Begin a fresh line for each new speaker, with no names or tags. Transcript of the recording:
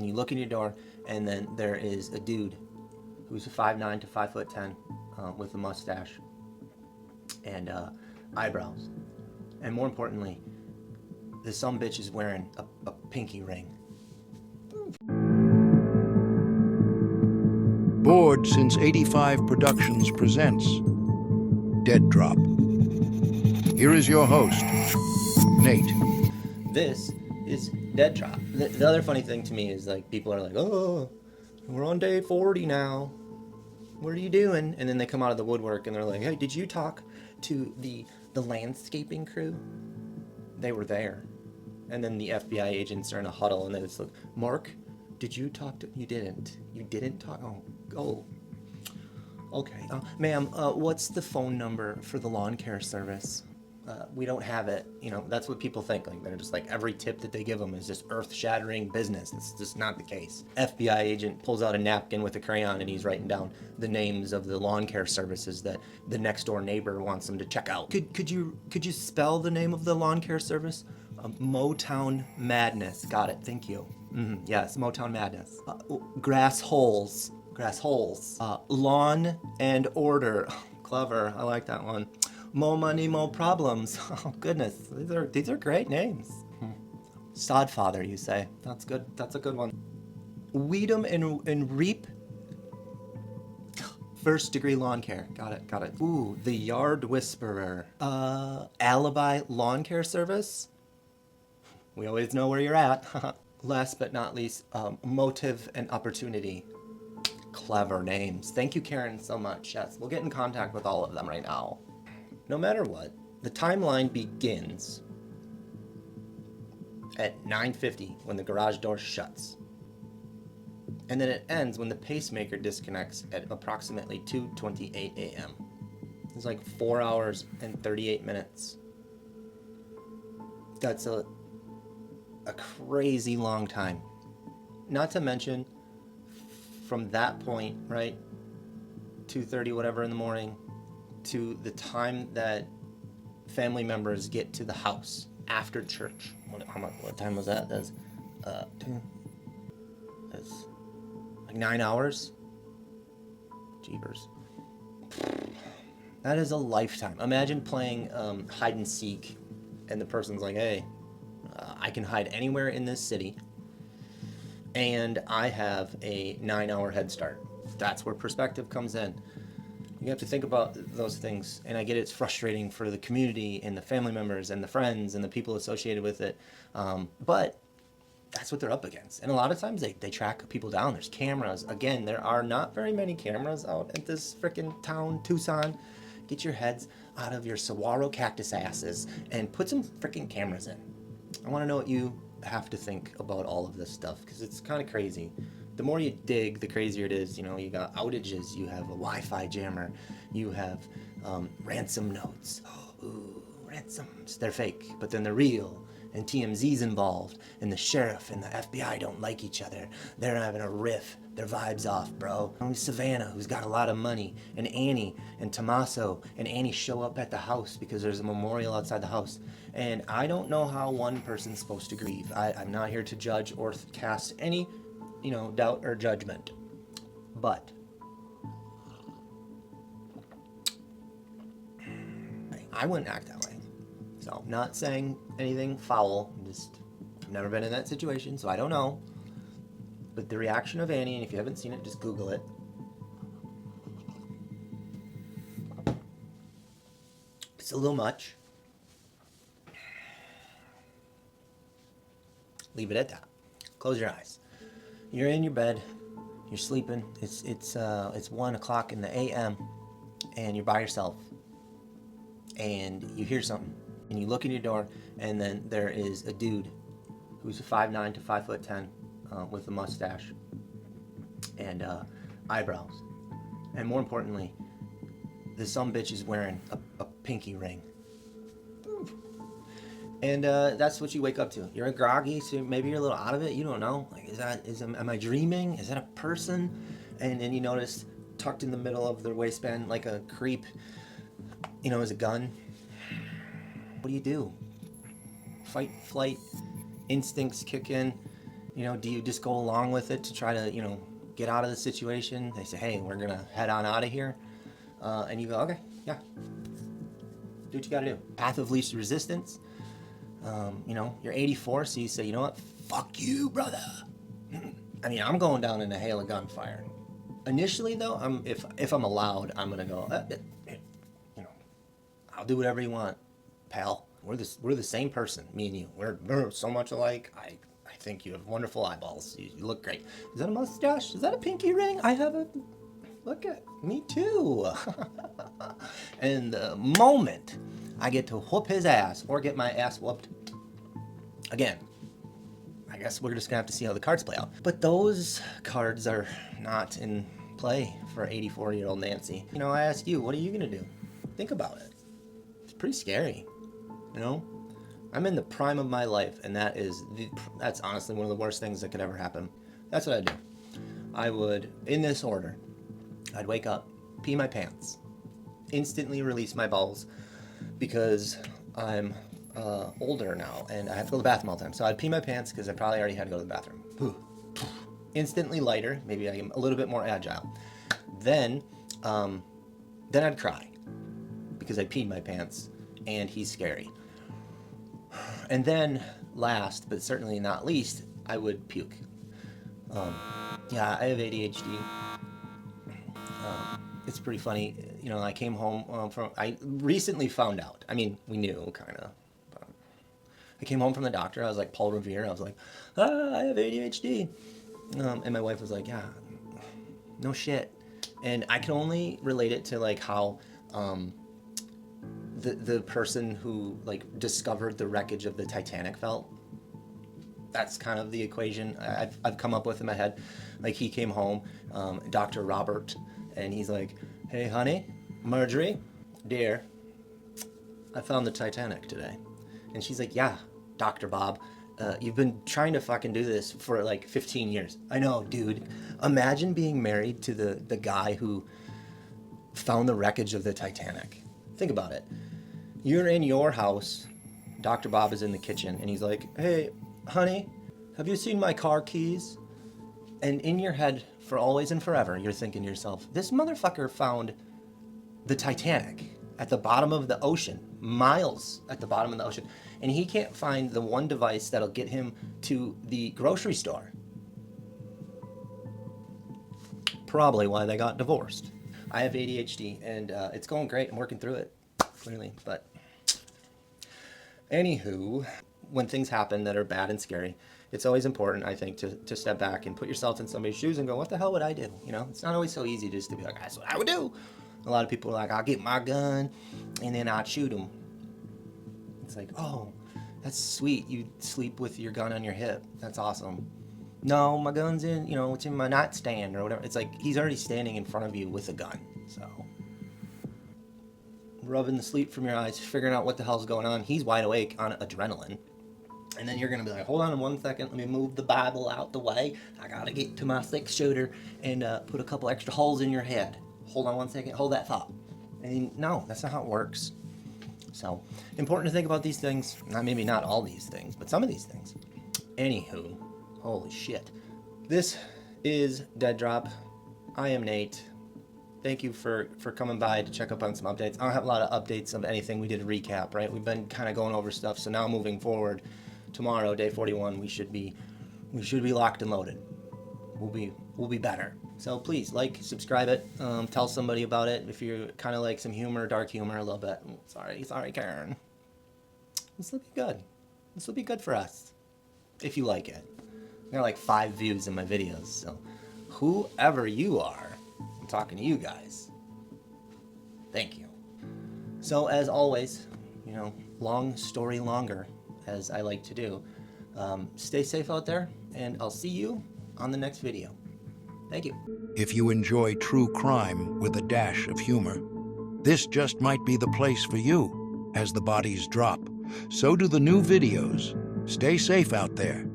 and you look in your door, and then there is a dude who's 5'9" to 5'10", with a mustache and eyebrows. And more importantly, this sumbitch is wearing a pinky ring.
Board Since 85 Productions presents Dead Drop. Here is your host, Nate.
This is Dead Drop. The other funny thing to me is, like, people are like, oh, we're on day 40 now. What are you doing? And then they come out of the woodwork and they're like, hey, did you talk to the landscaping crew? They were there. And then the FBI agents are in a huddle and they just look, Mark, did you talk to... You didn't. You didn't talk... Oh. Okay. Ma'am, what's the phone number for the lawn care service? We don't have it. You know, that's what people think. Like, they're just like, every tip that they give them is just earth-shattering business. It's just not the case. FBI agent pulls out a napkin with a crayon and he's writing down the names of the lawn care services that the next door neighbor wants them to check out. Could you spell the name of the lawn care service? Motown Madness. Got it. Thank you. Yes, Motown Madness. Grass holes. Lawn and order. Clever. I like that one. Mo money, mo problems. Oh goodness, these are great names. Sodfather, you say? That's good. That's a good one. Weed 'em and reap. First degree lawn care. Got it. Ooh, the yard whisperer. Alibi lawn care service. We always know where you're at. Last but not least, motive and opportunity. Clever names. Thank you, Karen, so much. Yes, we'll get in contact with all of them right now. No matter what, the timeline begins at 9:50 when the garage door shuts. And then it ends when the pacemaker disconnects at approximately 2:28 a.m. It's like 4 hours and 38 minutes. That's a crazy long time. Not to mention, from that point, right, 2:30 whatever in the morning, to the time that family members get to the house after church. What time was that? That's like 9 hours. Jeepers. That is a lifetime. Imagine playing hide and seek, and the person's like, hey, I can hide anywhere in this city, and I have a 9-hour head start. That's where perspective comes in. You have to think about those things, and I get it's frustrating for the community and the family members and the friends and the people associated with it, but that's what they're up against. And a lot of times they track people down. There's cameras. Again, there are not very many cameras out at this frickin' town, Tucson. Get your heads out of your saguaro cactus asses and put some frickin' cameras in. I want to know what you have to think about all of this stuff, because it's kind of crazy. The more you dig, the crazier it is. You know, you got outages, you have a Wi-Fi jammer, you have ransom notes. Ooh, ransoms. They're fake, but then they're real. And TMZ's involved, and the sheriff and the FBI don't like each other. They're having a riff. Their vibe's off, bro. Only Savannah, who's got a lot of money, and Annie and Tommaso and Annie show up at the house because there's a memorial outside the house. And I don't know how one person's supposed to grieve. I'm not here to judge or cast any doubt or judgment. But I wouldn't act that way. So, not saying anything foul. I've never been in that situation, so I don't know. But the reaction of Annie, and if you haven't seen it, just Google it. It's a little much. Leave it at that. Close your eyes. You're in your bed, you're sleeping, it's 1 o'clock in the a.m., and you're by yourself, and you hear something, and you look in your door, and then there is a dude who's 5'9" to 5'10", with a mustache and eyebrows. And more importantly, the sumbitch is wearing a pinky ring. And that's what you wake up to. You're groggy, so maybe you're a little out of it. You don't know. Like, am I dreaming? Is that a person? And then you notice, tucked in the middle of their waistband, like a creep, is a gun. What do? Fight, flight, instincts kick in. You know, do you just go along with it to try to, you know, get out of the situation? They say, hey, we're going to head on out of here. And you go, okay, yeah. Do what you got to do. Path of least resistance. You know, you're 84, so you say, you know what? Fuck you, brother. I mean, I'm going down in a hail of gunfire. Initially, though, if I'm allowed, I'm going to go, you know, I'll do whatever you want, pal. We're the same person, me and you. We're so much alike. I think you have wonderful eyeballs. You look great. Is that a mustache? Is that a pinky ring? I have a... Look at me too. And the moment I get to whoop his ass or get my ass whooped, again, I guess we're just gonna have to see how the cards play out. But those cards are not in play for 84-year-old Nancy. You know, I asked you, what are you gonna do? Think about it. It's pretty scary, you know? I'm in the prime of my life, and that's honestly one of the worst things that could ever happen. That's what I'd do. I would, in this order, I'd wake up, pee my pants, instantly release my balls, because I'm older now, and I have to go to the bathroom all the time. So I'd pee my pants, because I probably already had to go to the bathroom. Instantly lighter, maybe I'm a little bit more agile. Then I'd cry, because I peed my pants, and he's scary. And then, last, but certainly not least, I would puke. Yeah, I have ADHD. It's pretty funny. You know, I came home I recently found out. I mean, we knew, kind of. I came home from the doctor. I was like Paul Revere. I was like, I have ADHD. And my wife was like, yeah, no shit. And I can only relate it to, like, how... the person who, like, discovered the wreckage of the Titanic felt. That's kind of the equation I've come up with in my head. Like, he came home, Dr. Robert, and he's like, hey, honey, Marjorie, dear, I found the Titanic today. And she's like, yeah, Dr. Bob, you've been trying to fucking do this for, like, 15 years. I know, dude. Imagine being married to the guy who found the wreckage of the Titanic. Think about it. You're in your house. Dr. Bob is in the kitchen, and he's like, hey, honey, have you seen my car keys? And in your head, for always and forever, you're thinking to yourself, this motherfucker found the Titanic at the bottom of the ocean, miles at the bottom of the ocean, and he can't find the one device that'll get him to the grocery store. Probably why they got divorced. I have ADHD, and it's going great. I'm working through it, clearly. But anywho, when things happen that are bad and scary, it's always important, I think, to step back and put yourself in somebody's shoes and go, what the hell would I do? You know, it's not always so easy just to be like, that's what I would do. A lot of people are like, I'll get my gun, and then I'd shoot him. It's like, oh, that's sweet. You sleep with your gun on your hip. That's awesome. No, my gun's in, you know, it's in my nightstand or whatever. It's like he's already standing in front of you with a gun. So, rubbing the sleep from your eyes, figuring out what the hell's going on. He's wide awake on adrenaline. And then you're going to be like, hold on 1 second. Let me move the Bible out the way. I got to get to my 6-shooter and put a couple extra holes in your head. Hold on 1 second. Hold that thought. And no, that's not how it works. So, important to think about these things. Maybe not all these things, but some of these things. Anywho. Holy shit. This is Dead Drop. I am Nate. Thank you for coming by to check up on some updates. I don't have a lot of updates of anything. We did a recap, right? We've been kind of going over stuff. So now moving forward, tomorrow, day 41, we should be locked and loaded. We'll be better. So please like, subscribe it, tell somebody about it if you're kind of like some humor, dark humor a little bit. Sorry, Karen. This will be good. This will be good for us if you like it. I got like 5 views in my videos, so whoever you are, I'm talking to you guys. Thank you. So as always, you know, long story longer, as I like to do. Stay safe out there, and I'll see you on the next video. Thank you.
If you enjoy true crime with a dash of humor, this just might be the place for you. As the bodies drop, so do the new videos. Stay safe out there.